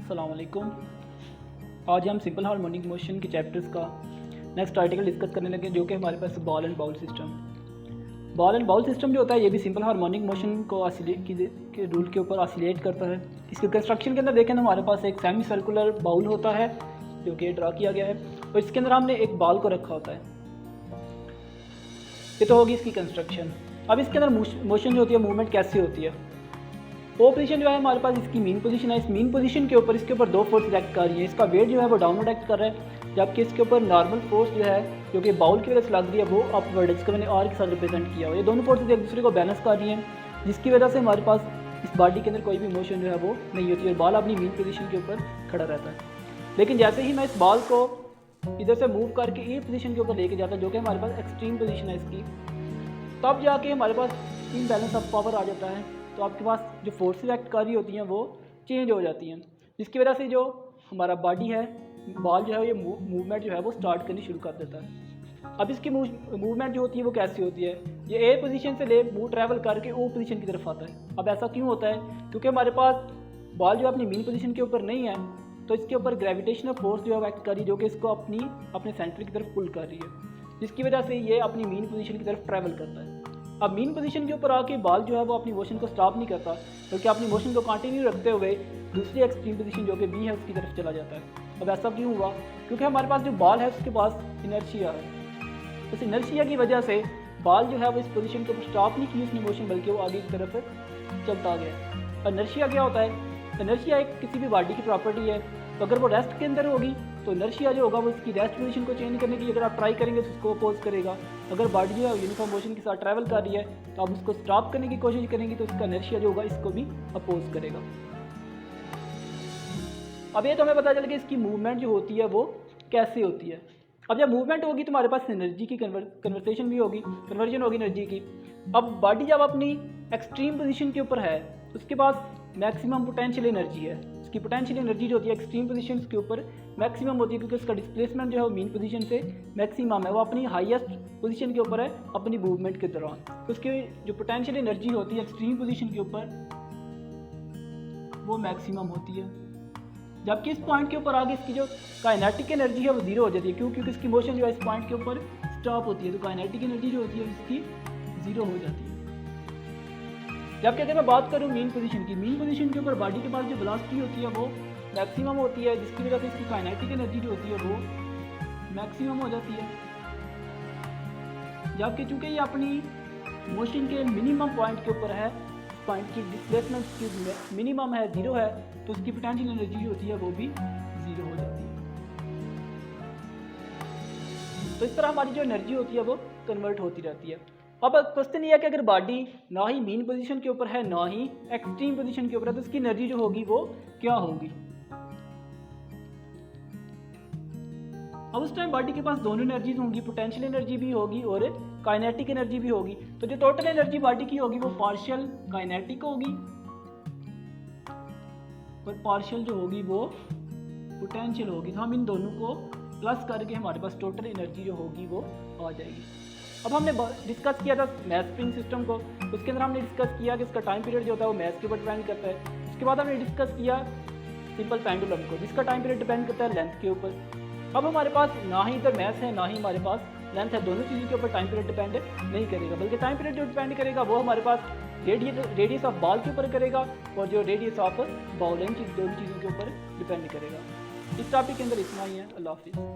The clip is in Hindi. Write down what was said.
अस्सलाम वालेकुम। आज हम सिंपल हार्मोनिक मोशन के चैप्टर्स का नेक्स्ट आर्टिकल डिस्कस करने लगे, जो कि हमारे पास ball and bowl system. Ball and bowl system जो होता है ये भी सिंपल हार्मोनिक मोशन को के रूल के ऊपर ऑसिलेट करता है। इसके कंस्ट्रक्शन के अंदर देखें तो हमारे पास एक सेमी सर्कुलर बाउल होता है जो कि ड्रा किया गया है, और इसके अंदर हमने एक बॉल को रखा होता है। ये तो होगी इसकी कंस्ट्रक्शन। अब इसके अंदर मोशन जो होती है, मूवमेंट कैसे होती है। वो पोजीशन जो है हमारे पास इसकी मीन पोजीशन है। इस मीन पोजीशन के ऊपर इसके ऊपर दो फोर्स एक्ट कर रही है। इसका वेट जो है वो डाउनवर्ड एक्ट कर रहा है, जबकि इसके ऊपर नॉर्मल फोर्स जो है जो कि बाउल की वजह से लग रही है वो अपवर्ड, इसको मैंने आर के साथ रिप्रेजेंट किया हुआ। ये दोनों फोर्सेज एक दूसरे को बैलेंस कर रही हैं, जिसकी वजह से हमारे पास इस बॉडी के अंदर कोई भी मोशन जो है वो नहीं होती है और बॉल अपनी मीन पोजीशन के ऊपर खड़ा रहता है। लेकिन जैसे ही मैं इस बॉल को इधर से मूव करके ई पोजीशन के ऊपर लेके जाता है, जो कि हमारे पास एक्सट्रीम पोजीशन है इसकी, तब जाके हमारे पास इम्बैलेंस ऑफ पावर आ जाता है। तो आपके पास जो फोर्सेस एक्ट कर रही होती हैं वो चेंज हो जाती हैं, जिसकी वजह से जो हमारा बॉडी है, बॉल जो है ये मूवमेंट जो है वो स्टार्ट करनी शुरू कर देता है। अब इसकी मूवमेंट जो होती है वो कैसी होती है, ये ए पोजीशन से ले मूव ट्रैवल करके ओ पोजीशन की तरफ आता है। अब ऐसा क्यों होता है, क्योंकि हमारे पास बॉल जो अपनी मीन पोजीशन के ऊपर नहीं है, तो इसके ऊपर ग्रेविटेशनल फोर्स जो है एक्ट कर रही है, जो कि इसको अपने सेंटर की तरफ पुल कर रही है, जिसकी वजह से ये अपनी मीन पोजीशन की तरफ ट्रैवल करता है। अब मीन पोजीशन के ऊपर आके बॉल जो है वो अपनी मोशन को स्टॉप नहीं करता, बल्कि अपनी मोशन को कंटिन्यू रखते हुए दूसरी एक्सट्रीम पोजीशन जो कि बी है उसकी तरफ चला जाता है। अब ऐसा क्यों हुआ, क्योंकि हमारे पास जो बॉल है उसके पास इनर्शिया है। उस इनर्शिया की वजह से बॉल जो है वो इस पोजीशन के ऊपर स्टॉप नहीं की उसने मोशन, बल्कि वो आगे की तरफ चलता गया। इनर्शिया क्या होता है, इनर्शिया एक किसी भी बॉडी की प्रॉपर्टी है। तो अगर वो रेस्ट के अंदर होगी तो इनर्शिया जो होगा वो इसकी रेस्ट पोजीशन को चेंज करने की अगर आप ट्राई करेंगे तो उसको अपोज करेगा। अगर बॉडी जो है यूनिफॉर्म मोशन के साथ ट्रैवल कर रही है तो आप उसको स्टॉप करने की कोशिश करेंगे तो उसका इनर्शिया जो होगा इसको भी अपोज करेगा। अब ये तो हमें पता चल गया इसकी मूवमेंट जो होती है वो कैसे होती है। अब जब मूवमेंट होगी तो हमारे पास एनर्जी की कन्वर्सेशन भी होगी, कन्वर्जन होगी एनर्जी की। अब बॉडी जब अपनी एक्सट्रीम पोजीशन के ऊपर है तो उसके पास मैक्सिमम पोटेंशियल एनर्जी है। उसकी पोटेंशियल एनर्जी जो होती है एक्सट्रीम पोजीशन के ऊपर मैक्सिमम होती है, क्योंकि उसका डिस्प्लेसमेंट जो है वो मीन पोजीशन से मैक्सिमम है, वो अपनी हाईएस्ट पोजीशन के ऊपर है अपनी मूवमेंट के दौरान। तो उसकी जो पोटेंशियल एनर्जी होती है एक्सट्रीम पोजीशन के ऊपर वो मैक्सिमम होती है, जबकि इस पॉइंट के ऊपर आगे इसकी जो काइनेटिक एनर्जी है वो जीरो हो जाती है। क्यों, क्योंकि इसकी मोशन जो है इस पॉइंट के ऊपर स्टॉप होती है, तो काइनेटिक एनर्जी जो होती है इसकी जीरो हो जाती है। जबकि अगर मैं बात करूँ मीन पोजीशन की, मीन पोजीशन के ऊपर बॉडी के पास जो वेलोसिटी होती है वो मैक्सिमम होती है, जिसकी वजह से इसकी काइनेटिक एनर्जी जो होती है वो मैक्सिमम हो जाती है। जबकि चूँकि ये अपनी मोशन के मिनिमम पॉइंट के ऊपर है, पॉइंट की डिस्प्लेसमेंट की मिनिमम है, जीरो है, तो उसकी पोटेंशियल एनर्जी जो होती है वो भी जीरो हो जाती है। तो इस तरह हमारी जो एनर्जी होती है वो कन्वर्ट होती रहती है। अब क्वेश्चन ये है कि अगर बॉडी ना ही मीन पोजीशन के ऊपर है ना ही एक्सट्रीम पोजीशन के ऊपर है, तो उसकी एनर्जी जो होगी वो क्या होगी। अब उस टाइम बॉडी के पास दोनों एनर्जीज होंगी, पोटेंशियल एनर्जी भी होगी और काइनेटिक एनर्जी भी होगी। तो जो टोटल एनर्जी बॉडी की होगी वो पार्शियल काइनेटिक होगी और पार्शियल जो होगी वो पोटेंशियल होगी। तो हम इन दोनों को प्लस करके हमारे पास टोटल एनर्जी जो होगी वो आ जाएगी। अब हमने डिस्कस किया था मैथ स्प्रिंग सिस्टम को, उसके अंदर हमने डिस्कस किया कि इसका टाइम पीरियड जो होता है वो मैथ के ऊपर डिपेंड करता है। उसके बाद हमने डिस्कस किया सिंपल पेंडुलम को, जिसका टाइम पीरियड डिपेंड करता है लेंथ के ऊपर। अब हमारे पास ना ही इधर मैथ है ना ही हमारे पास लेंथ है, दोनों चीज़ों के ऊपर टाइम पीरियड डिपेंड नहीं करेगा, बल्कि टाइम पीरियड जो डिपेंड करेगा वो हमारे पास रेडियस ऑफ बॉल के ऊपर करेगा और जो रेडियस ऑफ बाउल, इन दोनों चीज़ों के ऊपर डिपेंड करेगा। इस टॉपिक के अंदर इतना ही है। अल्लाह हाफिज़।